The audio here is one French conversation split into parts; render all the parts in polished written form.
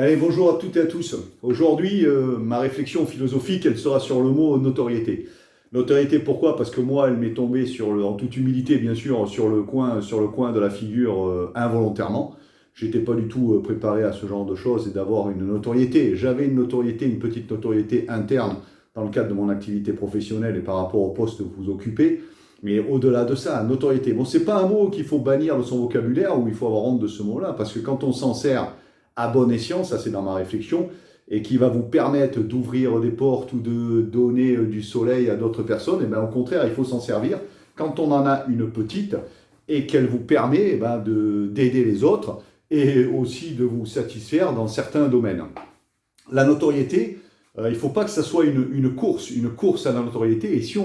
Allez, bonjour à toutes et à tous. Aujourd'hui, ma réflexion philosophique, elle sera sur le mot notoriété. Notoriété, pourquoi? Parce que moi, elle m'est tombée en toute humilité, bien sûr, sur le coin de la figure involontairement. J'étais pas du tout préparé à ce genre de choses et d'avoir une notoriété. J'avais une notoriété, une petite notoriété interne dans le cadre de mon activité professionnelle et par rapport au poste que vous occupez. Mais au-delà de ça, notoriété. Bon, c'est pas un mot qu'il faut bannir de son vocabulaire ou il faut avoir honte de ce mot-là, parce que quand on s'en sert à bon escient, ça c'est dans ma réflexion, et qui va vous permettre d'ouvrir des portes ou de donner du soleil à d'autres personnes, et bien au contraire, il faut s'en servir quand on en a une petite et qu'elle vous permet d'aider les autres et aussi de vous satisfaire dans certains domaines. La notoriété, il ne faut pas que ça soit une course à la notoriété. Et si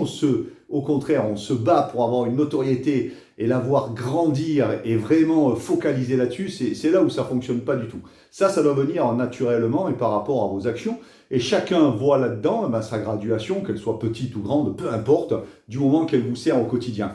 au contraire, on se bat pour avoir une notoriété et la voir grandir et vraiment focaliser là-dessus, c'est là où ça ne fonctionne pas du tout. Ça doit venir naturellement et par rapport à vos actions. Et chacun voit là-dedans sa graduation, qu'elle soit petite ou grande, peu importe, du moment qu'elle vous sert au quotidien.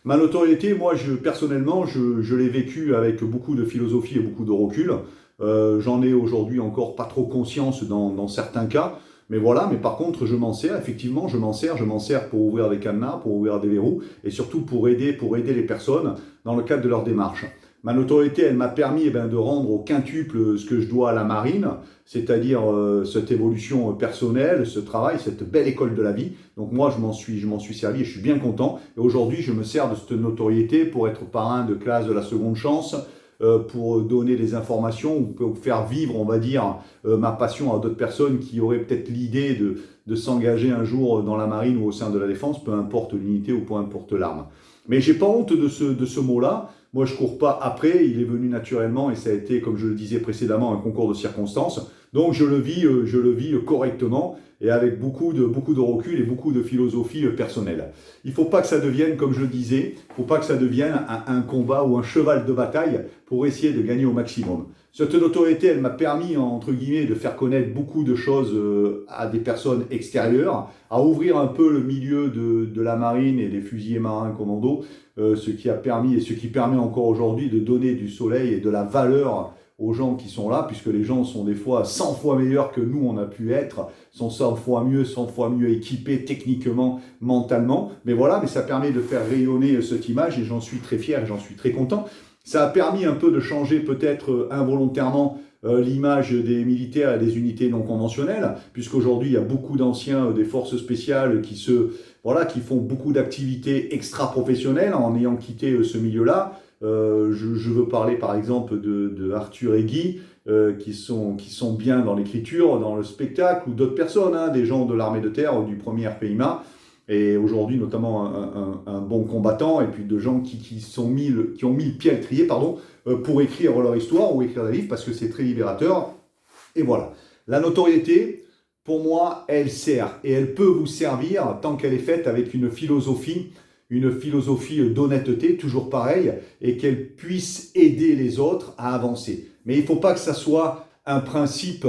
Ma notoriété, moi, personnellement, je l'ai vécue avec beaucoup de philosophie et beaucoup de recul. J'en ai aujourd'hui encore pas trop conscience dans certains cas. Mais voilà, mais par contre, je m'en sers, effectivement, je m'en sers pour ouvrir des cadenas, pour ouvrir des verrous, et surtout pour aider les personnes dans le cadre de leur démarche. Ma notoriété, elle m'a permis de rendre au quintuple ce que je dois à la marine, c'est-à-dire cette évolution personnelle, ce travail, cette belle école de la vie. Donc moi, je m'en suis servi et je suis bien content. Et aujourd'hui, je me sers de cette notoriété pour être parrain de classe de la seconde chance, pour donner des informations ou pour faire vivre, on va dire, ma passion à d'autres personnes qui auraient peut-être l'idée de s'engager un jour dans la marine ou au sein de la défense, peu importe l'unité ou peu importe l'arme. Mais j'ai pas honte de ce mot-là. Moi, je cours pas après, il est venu naturellement et ça a été, comme je le disais précédemment, un concours de circonstances. Donc je le vis correctement et avec beaucoup de recul et beaucoup de philosophie personnelle. Il ne faut pas que ça devienne, comme je le disais, il ne faut pas que ça devienne un combat ou un cheval de bataille pour essayer de gagner au maximum. Cette notoriété, elle m'a permis, entre guillemets, de faire connaître beaucoup de choses à des personnes extérieures, à ouvrir un peu le milieu de la marine et des fusiliers marins commandos, ce qui a permis et ce qui permet encore aujourd'hui de donner du soleil et de la valeur aux gens qui sont là, puisque les gens sont des fois 100 fois meilleurs que nous on a pu être, sont 100 fois mieux équipés techniquement, mentalement. Mais voilà, mais ça permet de faire rayonner cette image et j'en suis très fier et j'en suis très content. Ça a permis un peu de changer peut-être involontairement l'image des militaires et des unités non conventionnelles, puisqu'aujourd'hui il y a beaucoup d'anciens des forces spéciales qui font beaucoup d'activités extra-professionnelles en ayant quitté ce milieu-là. Je veux parler par exemple de Arthur et Guy, qui sont bien dans l'écriture, dans le spectacle, ou d'autres personnes, des gens de l'armée de terre ou du premier RPIMA, et aujourd'hui notamment un bon combattant, et puis de gens qui ont mis le pied à l'étrier, pour écrire leur histoire ou écrire des livres, parce que c'est très libérateur. Et voilà. La notoriété, pour moi, elle sert, et elle peut vous servir tant qu'elle est faite avec une philosophie d'honnêteté, toujours pareil, et qu'elle puisse aider les autres à avancer. Mais il ne faut pas que ça soit un principe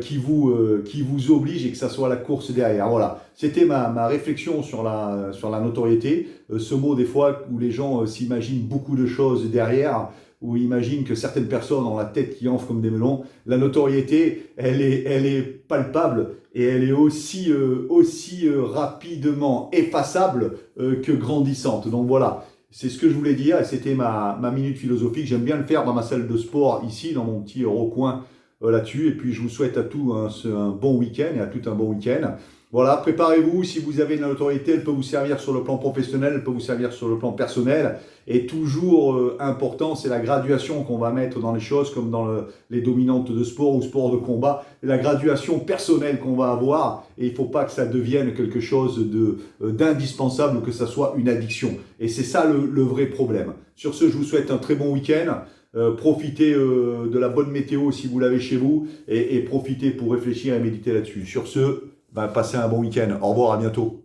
qui vous oblige et que ça soit la course derrière. Voilà, c'était ma réflexion sur la notoriété. Ce mot des fois où les gens s'imaginent beaucoup de choses derrière, où ils imaginent que certaines personnes ont la tête qui enfle comme des melons. La notoriété, elle est palpable et elle est aussi rapidement effaçable que grandissante. Donc voilà, c'est ce que je voulais dire et c'était ma minute philosophique. J'aime bien le faire dans ma salle de sport ici, dans mon petit recoin là-dessus. Et puis je vous souhaite à tous un bon week-end et à tout un bon week-end. Voilà, préparez-vous, si vous avez une autorité, elle peut vous servir sur le plan professionnel, elle peut vous servir sur le plan personnel. Et toujours important, c'est la graduation qu'on va mettre dans les choses, comme dans les dominantes de sport ou sport de combat, la graduation personnelle qu'on va avoir. Et il ne faut pas que ça devienne quelque chose d'indispensable ou que ça soit une addiction. Et c'est ça le vrai problème. Sur ce, je vous souhaite un très bon week-end. Profitez de la bonne météo si vous l'avez chez vous et profitez pour réfléchir et méditer là-dessus. Sur ce, passez un bon week-end. Au revoir, à bientôt.